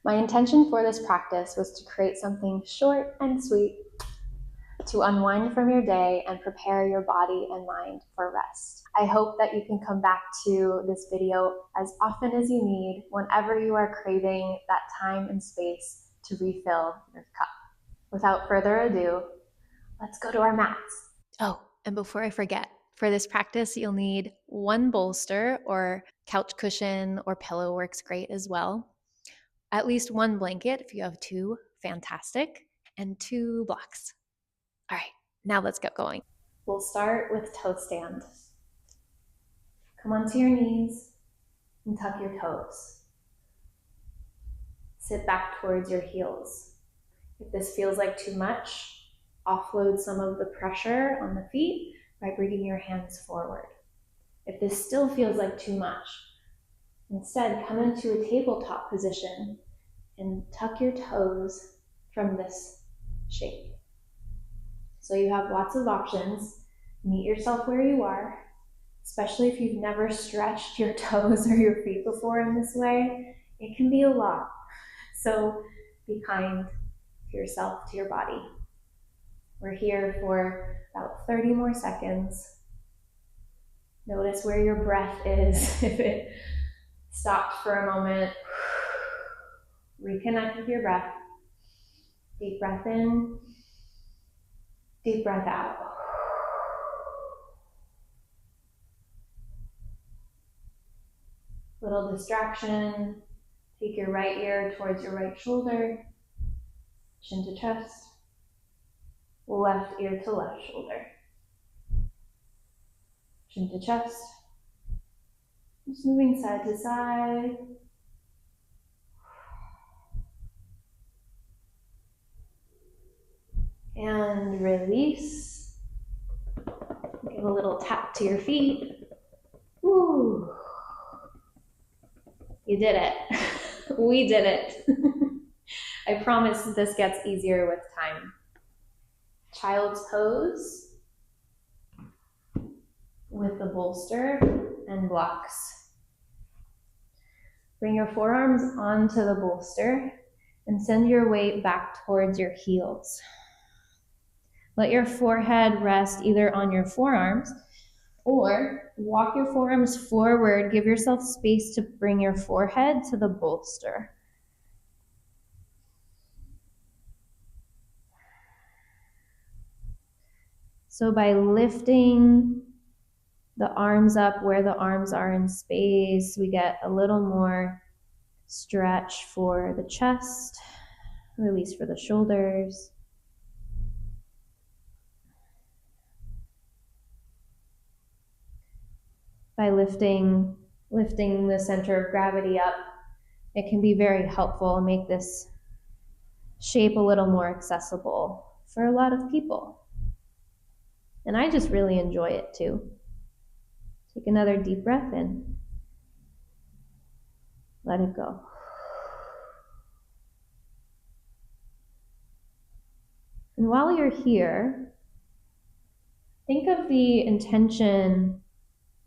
My intention for this practice was to create something short and sweet to unwind from your day and prepare your body and mind for rest. I hope that you can come back to this video as often as you need whenever you are craving that time and space to refill your cup. Without further ado, let's go to our mats. Oh, and before I forget, for this practice, you'll need one bolster, or couch cushion or pillow works great as well. At least one blanket. If you have two, fantastic. And 2 blocks. All right, now let's get going. We'll start with toe stand. Come onto your knees and tuck your toes. Sit back towards your heels. If this feels like too much, offload some of the pressure on the feet by bringing your hands forward. If this still feels like too much, instead come into a tabletop position and tuck your toes from this shape. So you have lots of options. Meet yourself where you are, especially if you've never stretched your toes or your feet before in this way. It can be a lot. So be kind to yourself, to your body. We're here for about 30 more seconds. Notice where your breath is. If it stopped for a moment, reconnect with your breath. Deep breath in, deep breath out. Little distraction. Take your right ear towards your right shoulder, chin to chest, left ear to left shoulder, chin to chest. Just moving side to side. And release. Give a little tap to your feet. Woo! You did it. We did it. I promise this gets easier with time. Child's pose with the bolster and blocks. Bring your forearms onto the bolster and send your weight back towards your heels. Let your forehead rest either on your forearms, or walk your forearms forward. Give yourself space to bring your forehead to the bolster. So by lifting the arms up where the arms are in space, we get a little more stretch for the chest, release for the shoulders. By lifting the center of gravity up, it can be very helpful and make this shape a little more accessible for a lot of people. And I just really enjoy it too. Take another deep breath in. Let it go. And while you're here, think of the intention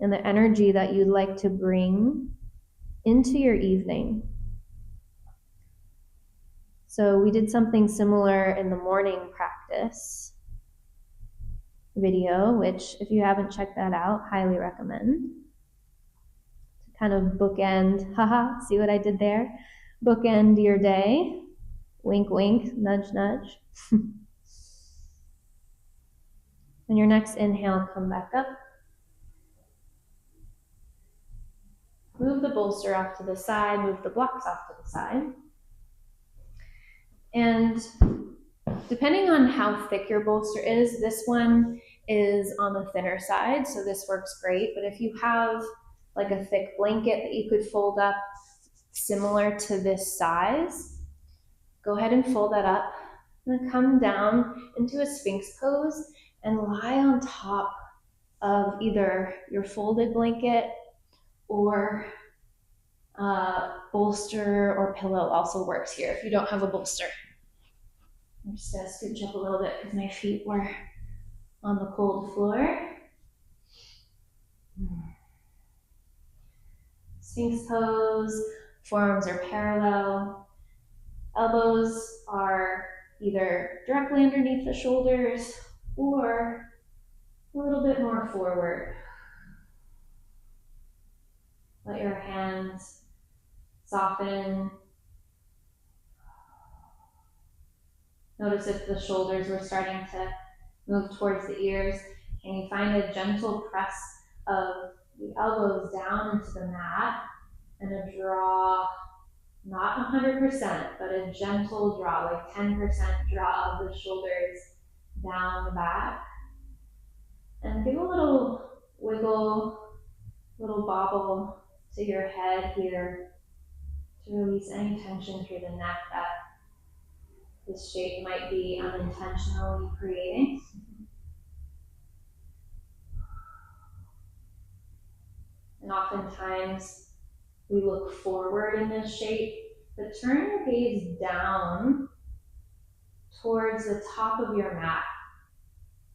and the energy that you'd like to bring into your evening. So we did something similar in the morning practice video, which if you haven't checked that out, highly recommend. To kind of bookend, haha, see what I did there? Bookend your day. Wink, wink, nudge, nudge. On your next inhale, come back up. Move the bolster off to the side, move the blocks off to the side. And depending on how thick your bolster is, this one is on the thinner side, so this works great. But if you have like a thick blanket that you could fold up similar to this size, go ahead and fold that up. And then come down into a Sphinx pose and lie on top of either your folded blanket or bolster or pillow also works here if you don't have a bolster. I'm just gonna scooch up a little bit because my feet were on the cold floor. Sphinx pose, forearms are parallel. Elbows are either directly underneath the shoulders or a little bit more forward. Let your hands soften. Notice if the shoulders were starting to move towards the ears. Can you find a gentle press of the elbows down into the mat and a draw, not 100%, but a gentle draw, like 10% draw of the shoulders down the back. And give a little wiggle, little bobble to your head here to release any tension through the neck that this shape might be unintentionally creating. And oftentimes we look forward in this shape, but turn your gaze down towards the top of your mat.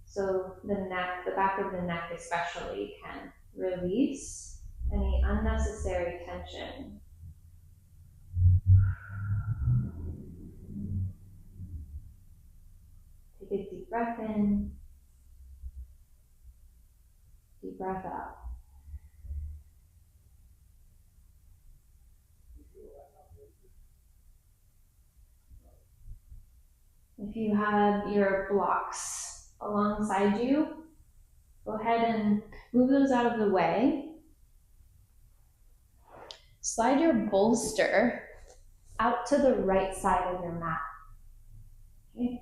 So the neck, the back of the neck especially, can release any unnecessary tension. Take a deep breath in, deep breath out. If you have your blocks alongside you, go ahead and move those out of the way. Slide your bolster out to the right side of your mat. Okay?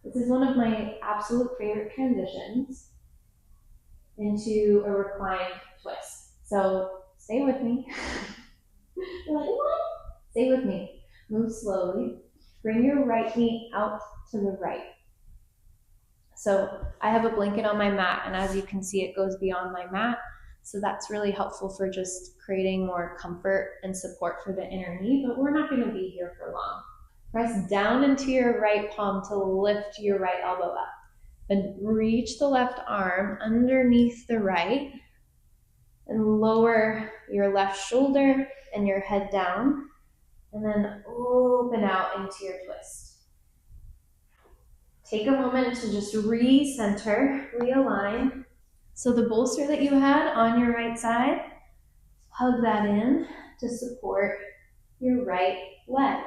This is one of my absolute favorite transitions into a reclined twist. So stay with me. You're like, what? Stay with me. Move slowly. Bring your right knee out to the right. So I have a blanket on my mat, and as you can see, it goes beyond my mat. So that's really helpful for just creating more comfort and support for the inner knee, but we're not going to be here for long. Press down into your right palm to lift your right elbow up. And reach the left arm underneath the right and lower your left shoulder and your head down, and then open out into your twist. Take a moment to just recenter, realign. So the bolster that you had on your right side, hug that in to support your right leg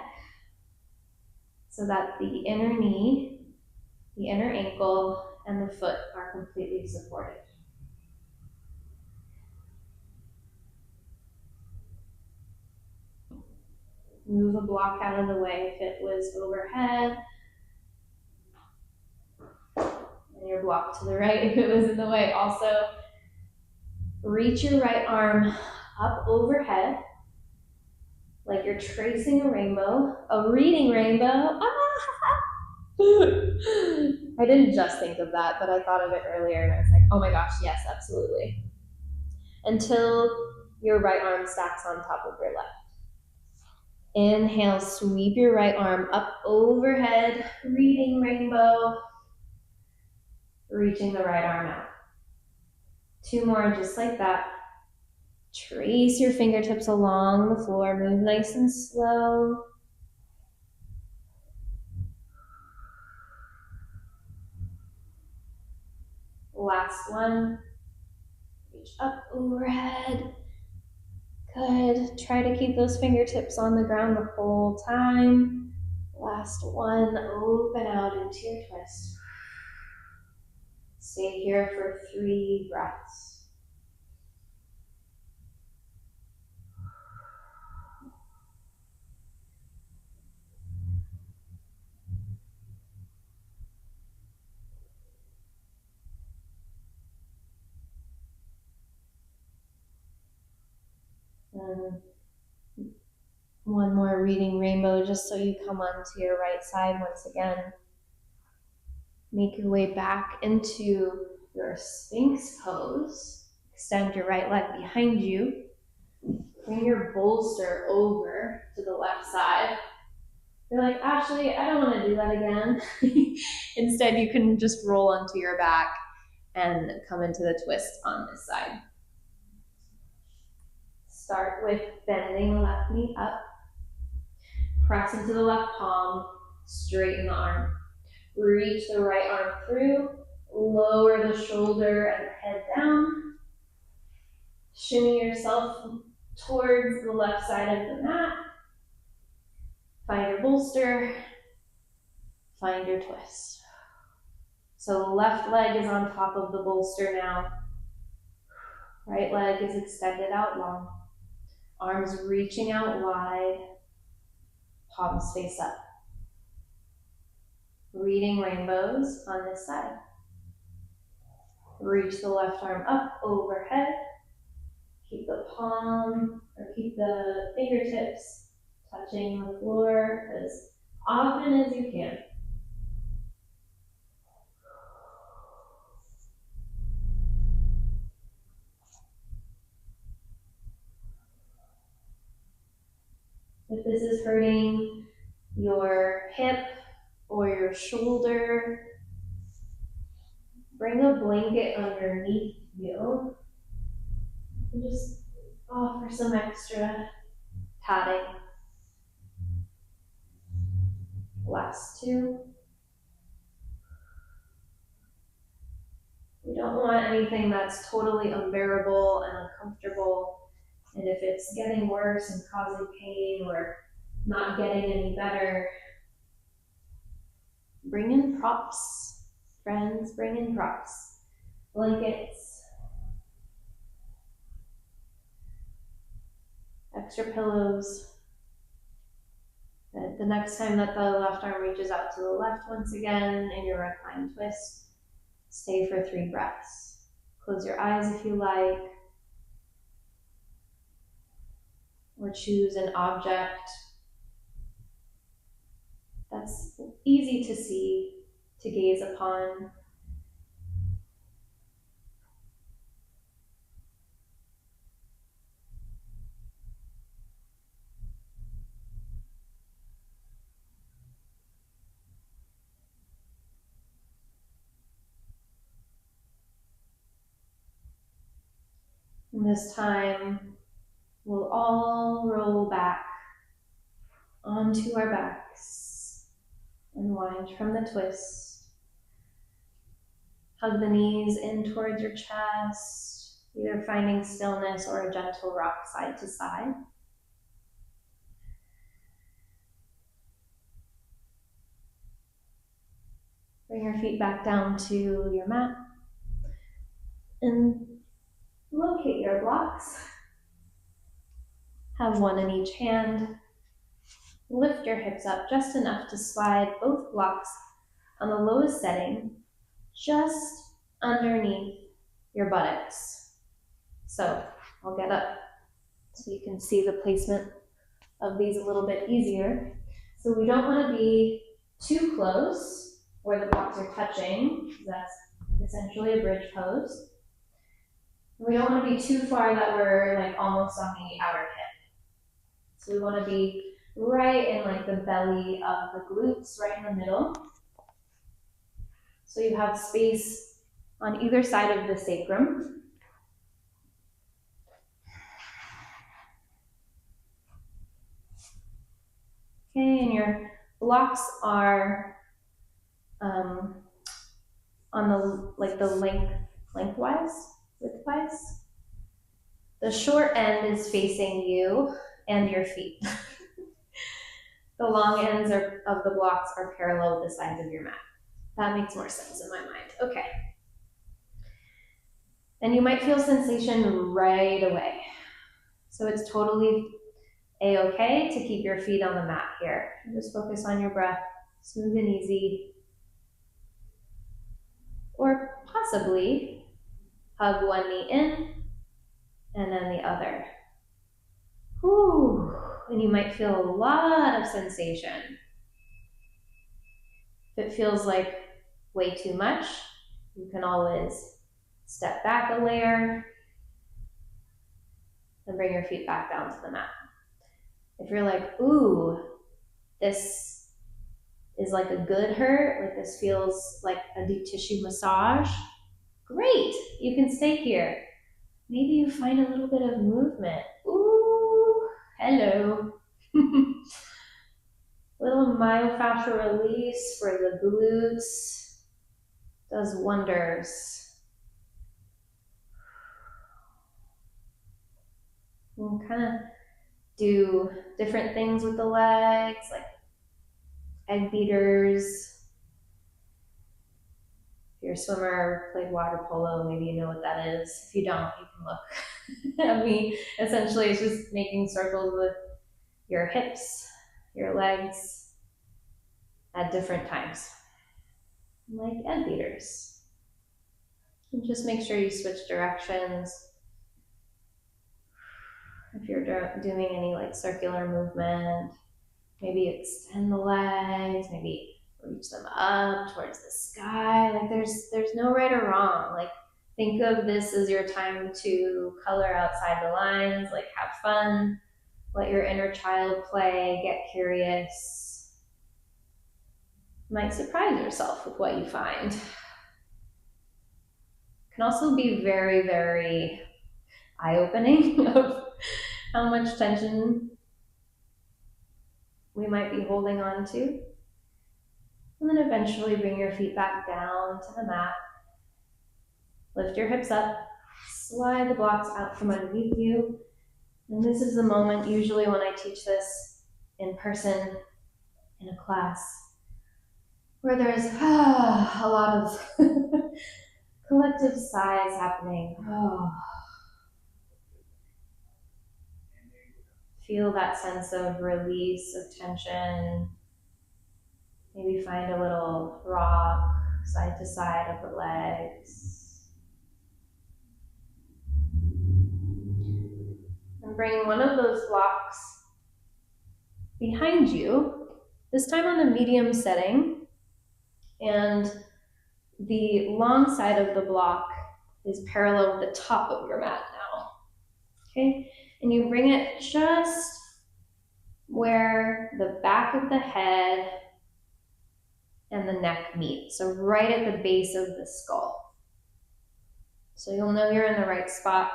so that the inner knee, the inner ankle, and the foot are completely supported. Move a block out of the way if it was overhead, and your block to the right if it was in the way. Also, reach your right arm up overhead like you're tracing a rainbow, a reading rainbow. I didn't just think of that, but I thought of it earlier and I was like, oh my gosh, yes, absolutely. Until your right arm stacks on top of your left. Inhale, sweep your right arm up overhead, reading rainbow, reaching the right arm out. 2 more just like that. Trace your fingertips along the floor, move nice and slow. Last one. Reach up overhead. Good. Try to keep those fingertips on the ground the whole time. Last one. Open out into your twist. Stay here for 3 breaths. One more reading rainbow just so you come onto your right side once again. Make your way back into your Sphinx pose. Extend your right leg behind you. Bring your bolster over to the left side. You're like, Ashley, I don't want to do that again. Instead, you can just roll onto your back and come into the twist on this side. Start with bending left knee up. Press into the left palm, straighten the arm. Reach the right arm through, lower the shoulder and head down. Shimmy yourself towards the left side of the mat. Find your bolster, find your twist. So the left leg is on top of the bolster now. Right leg is extended out long. Arms reaching out wide, palms face up. Reading rainbows on this side. Reach the left arm up overhead. Keep the palm, or keep the fingertips touching the floor as often as you can. If this is hurting your hip or your shoulder, bring a blanket underneath you and just offer some extra padding. Last two. We don't want anything that's totally unbearable and uncomfortable. And if it's getting worse and causing pain or not getting any better, bring in props. Friends, bring in props. Blankets, extra pillows. The next time that the left arm reaches out to the left once again in your reclined twist, stay for 3 breaths. Close your eyes if you like, or choose an object that's easy to see, to gaze upon. And this time, we'll all roll back onto our backs. Unwind from the twist. Hug the knees in towards your chest, either finding stillness or a gentle rock side to side. Bring your feet back down to your mat and locate your blocks. Have one in each hand. Lift your hips up just enough to slide both blocks on the lowest setting, just underneath your buttocks. So I'll get up so you can see the placement of these a little bit easier. So we don't want to be too close where the blocks are touching. That's essentially a bridge pose. We don't want to be too far that we're like almost on the outer hip. So we want to be right in like the belly of the glutes, right in the middle. So you have space on either side of the sacrum. Okay, and your blocks are on the lengthwise, widthwise. The short end is facing you and your feet. The long ends of the blocks are parallel with the sides of your mat. That makes more sense in my mind. Okay. And you might feel sensation right away. So it's totally a-okay to keep your feet on the mat here. Just focus on your breath, smooth and easy. Or possibly hug one knee in and then the other. Whew. And you might feel a lot of sensation. If it feels like way too much, you can always step back a layer and bring your feet back down to the mat. If you're like, ooh, this is like a good hurt, like this feels like a deep tissue massage, great, you can stay here. Maybe you find a little bit of movement. Ooh, hello. myofascial release for the glutes does wonders. You can kind of do different things with the legs, like egg beaters. If you're a swimmer, played water polo, maybe you know what that is. If you don't, you can look at me. Essentially, it's just making circles with your hips, your legs at different times, like egg beaters. And just make sure you switch directions. If you're doing any like circular movement, maybe extend the legs, maybe reach them up towards the sky. Like there's no right or wrong. Like think of this as your time to color outside the lines, like have fun, let your inner child play, get curious. You might surprise yourself with what you find. It can also be very, very eye-opening of how much tension we might be holding on to. And then eventually bring your feet back down to the mat. Lift your hips up, slide the blocks out from underneath you. And this is the moment usually when I teach this in person in a class where there's a lot of collective sighs happening. Feel that sense of release, of tension. Maybe find a little rock side to side of the legs. And bring one of those blocks behind you, this time on the medium setting, and the long side of the block is parallel with the top of your mat now. Okay? And you bring it just where the back of the head and the neck meet. So right at the base of the skull. So you'll know you're in the right spot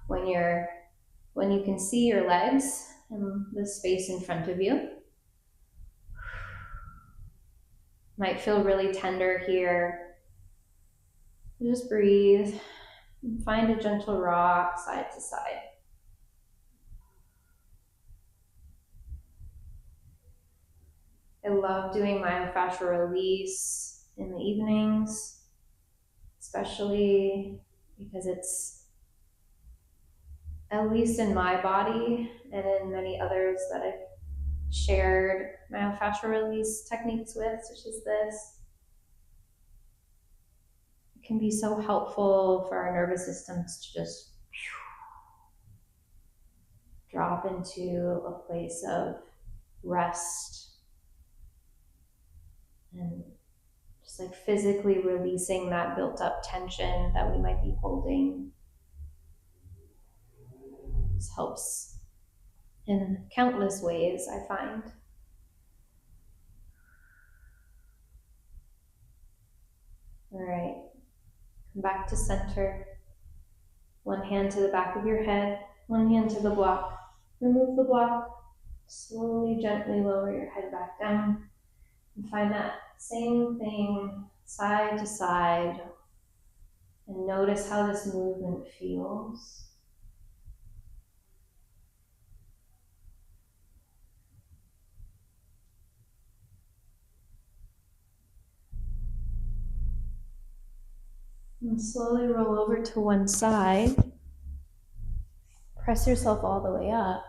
when you can see your legs and the space in front of you. Might feel really tender here. Just breathe and find a gentle rock side to side. I love doing myofascial release in the evenings, especially because it's, at least in my body and in many others that I've shared myofascial release techniques with, such as this, it can be so helpful for our nervous systems to just drop into a place of rest and just like physically releasing that built up tension that we might be holding. This helps in countless ways, I find. All right, come back to center. One hand to the back of your head, one hand to the block. Remove the block, slowly, gently lower your head back down. And find that same thing side to side and notice how this movement feels. And slowly roll over to one side. Press yourself all the way up.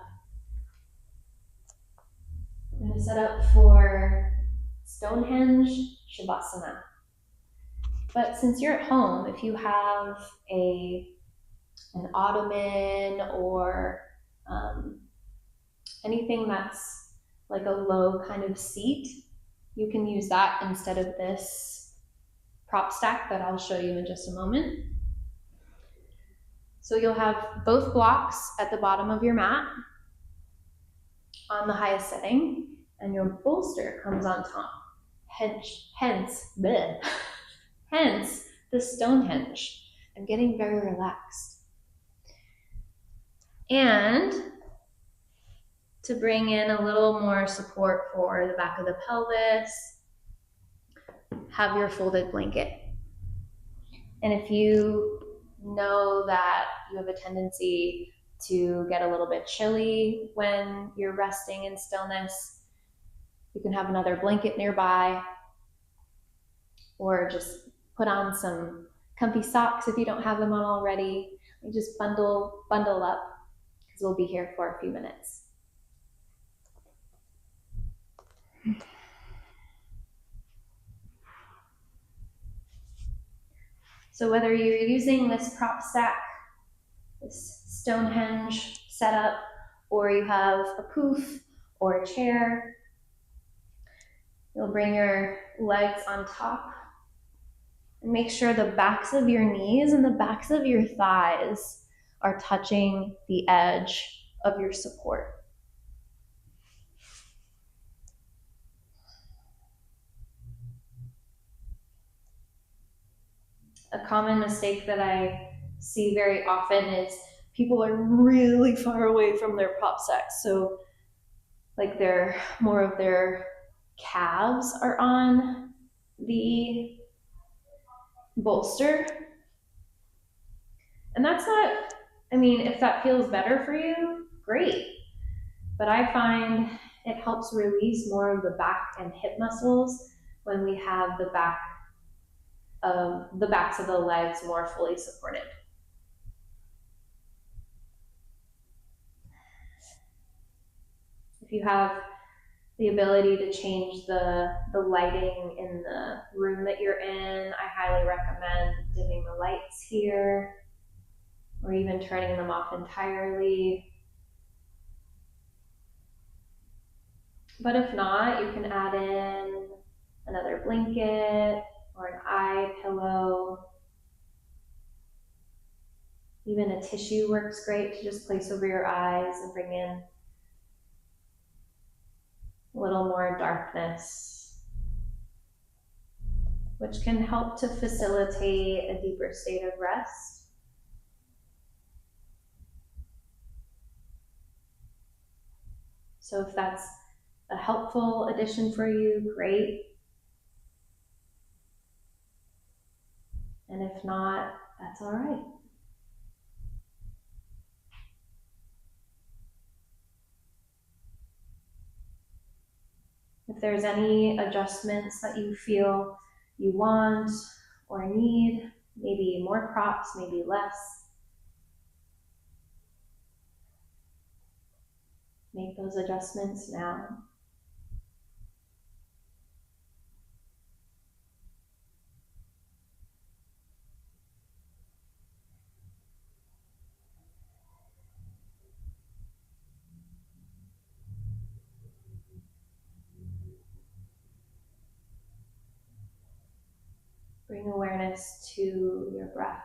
I'm going to set up for Stonehenge Shavasana. But since you're at home, if you have an ottoman or anything that's like a low kind of seat, you can use that instead of this prop stack that I'll show you in just a moment. So you'll have both blocks at the bottom of your mat on the highest setting, and your bolster comes on top. Hence the Stonehenge. I'm getting very relaxed. And to bring in a little more support for the back of the pelvis, have your folded blanket. And if you know that you have a tendency to get a little bit chilly when you're resting in stillness, you can have another blanket nearby, or just put on some comfy socks if you don't have them on already. And just bundle up, because we'll be here for a few minutes. So whether you're using this prop stack, this Stonehenge setup, or you have a poof or a chair, you'll bring your legs on top and make sure the backs of your knees and the backs of your thighs are touching the edge of your support. A common mistake that I see very often is people are really far away from their prop stacks. So like more of their calves are on the bolster. And that's not, I mean, if that feels better for you, great. But I find it helps release more of the back and hip muscles when we have the backs of the legs more fully supported. If you have the ability to change the lighting in the room that you're in, I highly recommend dimming the lights here, or even turning them off entirely. But if not, you can add in another blanket or an eye pillow. Even a tissue works great to just place over your eyes and bring in a little more darkness, which can help to facilitate a deeper state of rest. So if that's a helpful addition for you, great. And if not, that's all right. If there's any adjustments that you feel you want or need, maybe more props, maybe less, make those adjustments now. Bring awareness to your breath.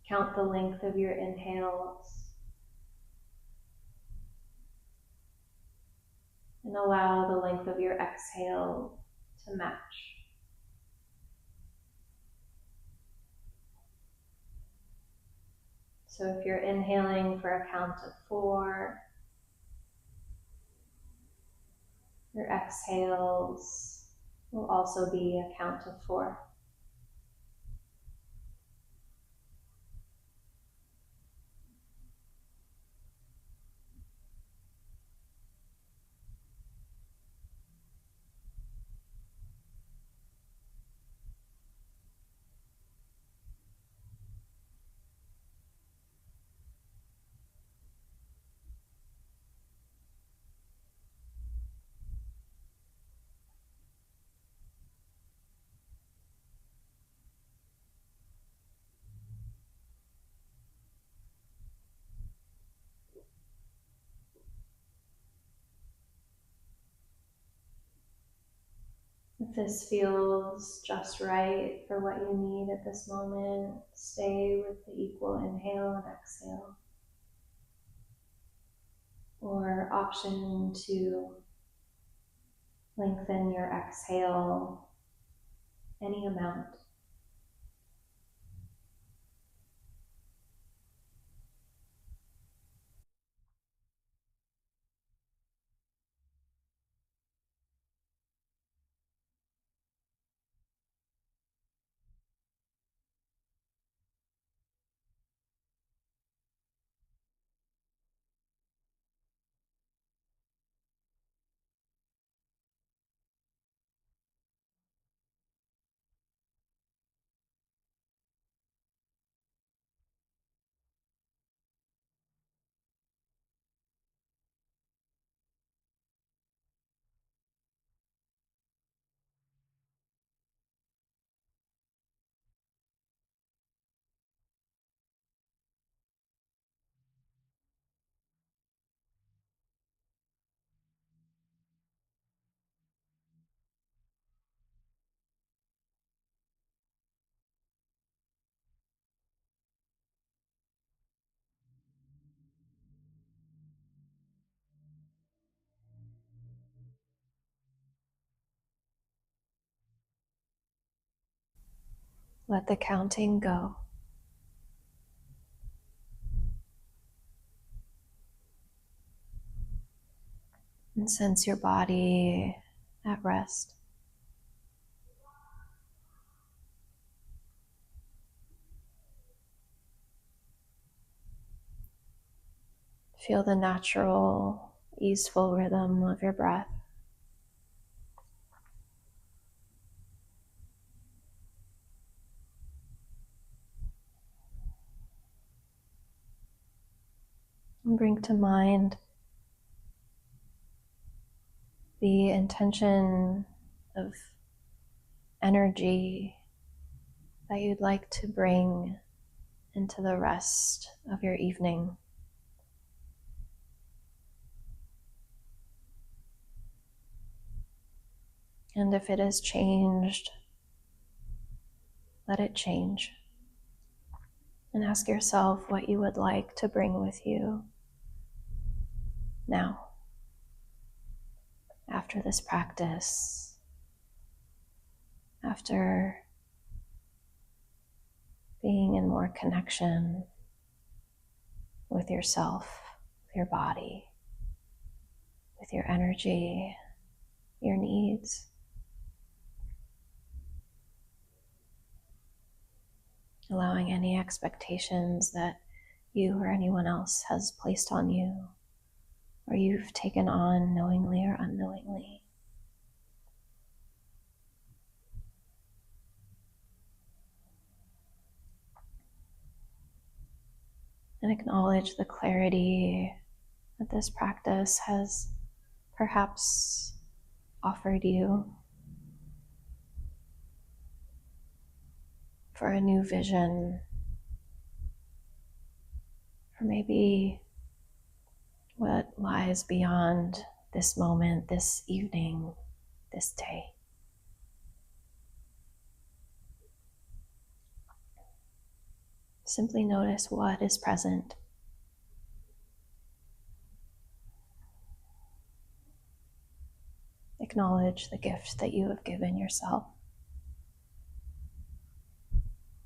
Count the length of your inhales and allow the length of your exhale to match. So if you're inhaling for a count of 4, your exhales will also be a count of 4. If this feels just right for what you need at this moment, stay with the equal inhale and exhale. or option to lengthen your exhale any amount. Let the counting go. And sense your body at rest. Feel the natural, easeful rhythm of your breath. And bring to mind the intention of energy that you'd like to bring into the rest of your evening. And if it has changed, let it change. And ask yourself what you would like to bring with you now, after this practice, after being in more connection with yourself, with your body, with your energy, your needs. Allowing any expectations that you or anyone else has placed on you, or you've taken on knowingly or unknowingly. And acknowledge the clarity that this practice has perhaps offered you for a new vision, or maybe what lies beyond this moment, this evening, this day. Simply notice what is present. Acknowledge the gift that you have given yourself.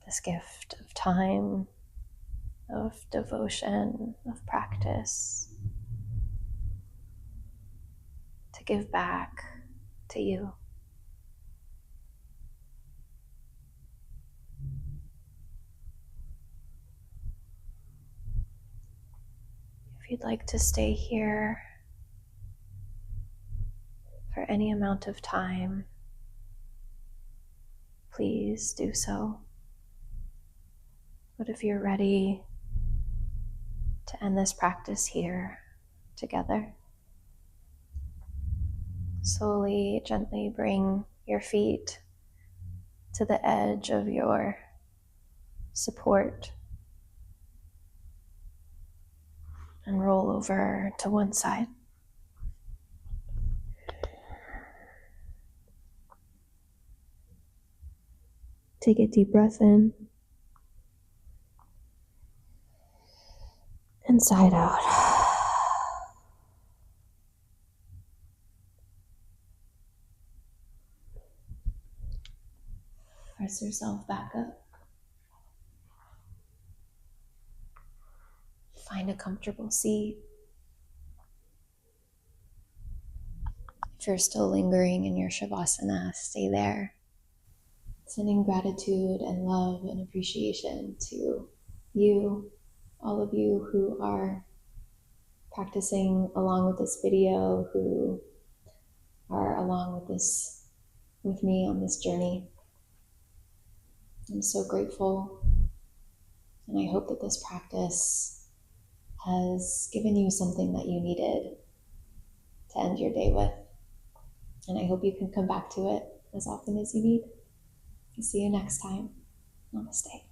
This gift of time, of devotion, of practice, to give back to you. If you'd like to stay here for any amount of time, please do so. But if you're ready to end this practice here together, slowly, gently bring your feet to the edge of your support and roll over to one side. Take a deep breath in and sigh out. Press yourself back up. Find a comfortable seat. If you're still lingering in your Shavasana, stay there. Sending gratitude and love and appreciation to you, all of you who are practicing along with this video, who are along with me on this journey. I'm so grateful, and I hope that this practice has given you something that you needed to end your day with. And I hope you can come back to it as often as you need. See you next time. Namaste.